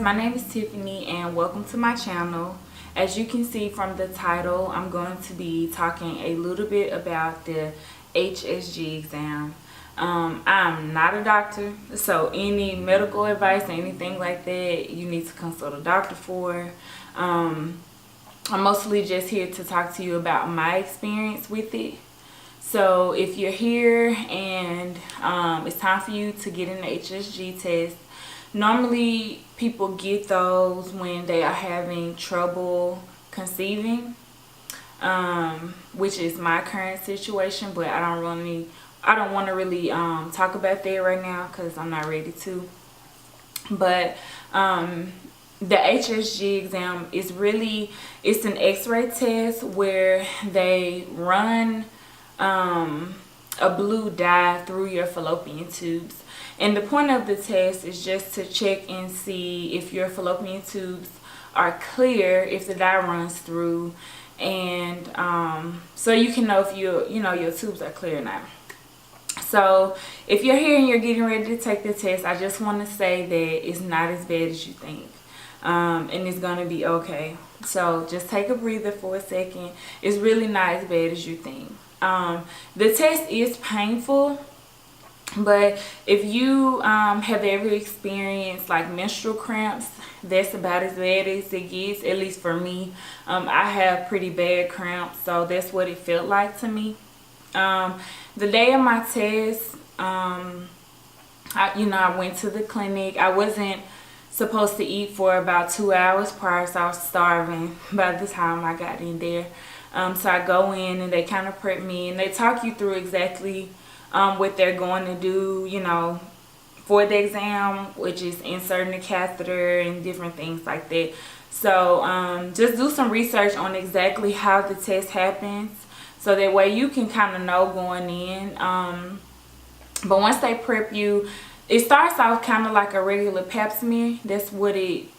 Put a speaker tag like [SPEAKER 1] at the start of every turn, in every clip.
[SPEAKER 1] my name is Tiffany and welcome to my channel. As you can see from the title, I'm going to be talking a little bit about the HSG exam. I'm not a doctor, so any medical advice or anything like that, you need to consult a doctor for. I'm mostly just here to talk to you about my experience with it. So if you're here and it's time for you to get an HSG test, normally people get those when they are having trouble conceiving, which is my current situation, but I don't want to really talk about that right now because I'm not ready to. But the HSG exam is it's an x-ray test where they run a blue dye through your fallopian tubes, and the point of the test is just to check and see if your fallopian tubes are clear, if the dye runs through, and so you can know if your tubes are clear or not. So if you're here and you're getting ready to take the test, I just want to say that it's not as bad as you think, and it's gonna be okay. So just take a breather for a second. It's really not as bad as you think. The test is painful, but if you have ever experienced like menstrual cramps, that's about as bad as it gets, at least for me. I have pretty bad cramps, so that's what it felt like to me. The day of my test, I went to the clinic. I wasn't supposed to eat for about 2 hours prior, so I was starving by the time I got in there. So I go in and they kind of prep me and they talk you through exactly what they're going to do, for the exam, which is inserting the catheter and different things like that. So just do some research on exactly how the test happens, so that way you can kind of know going in. But once they prep you, it starts off kind of like a regular pap smear. That's what it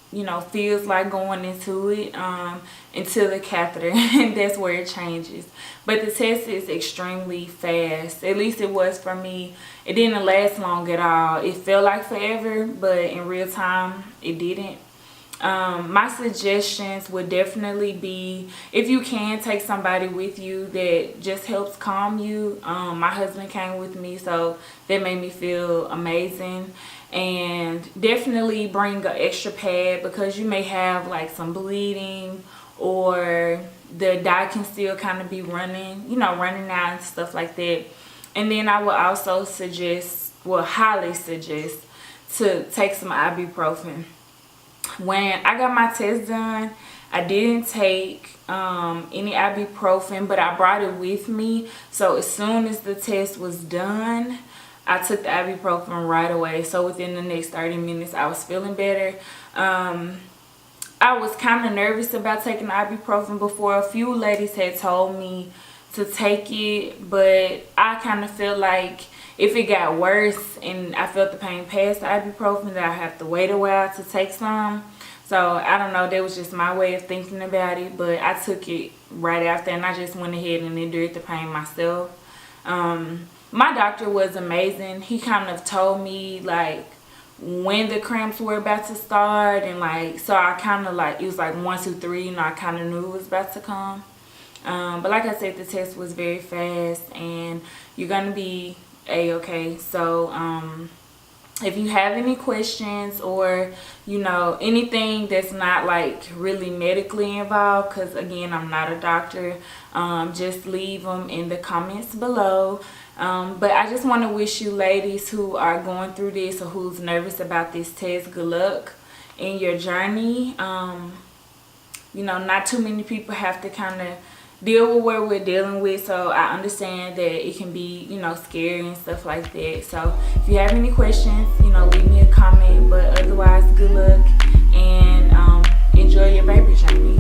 [SPEAKER 1] feels like going into it, until the catheter, and that's where it changes. But the test is extremely fast. At least it was for me. It didn't last long at all. It felt like forever, but in real time it didn't. My suggestions would definitely be, if you can, take somebody with you that just helps calm you. My husband came with me, so that made me feel amazing. And definitely bring an extra pad, because you may have like some bleeding, or the dye can still kind of be running out and stuff like that. And then I would also highly suggest to take some ibuprofen. When I got my test done, I didn't take any ibuprofen, but I brought it with me. So as soon as the test was done, I took the ibuprofen right away. So within the next 30 minutes, I was feeling better. I was kind of nervous about taking the ibuprofen before. A few ladies had told me to take it, but I kind of felt like if it got worse and I felt the pain past the ibuprofen, that I have to wait a while to take some. So I don't know, that was just my way of thinking about it, but I took it right after, and I just went ahead and endured the pain myself. My doctor was amazing. He kind of told me like when the cramps were about to start, and so I kind of it was like 1, 2, 3, I kind of knew it was about to come. But like I said, the test was very fast and you're gonna be a-okay. So if you have any questions, or anything that's not like really medically involved, because again, I'm not a doctor, just leave them in the comments below. But I just want to wish you ladies who are going through this, or who's nervous about this test, good luck in your journey. Not too many people have to kind of deal with what we're dealing with, so I understand that it can be scary and stuff like that. So if you have any questions, leave me a comment, but otherwise, good luck and enjoy your baby journey.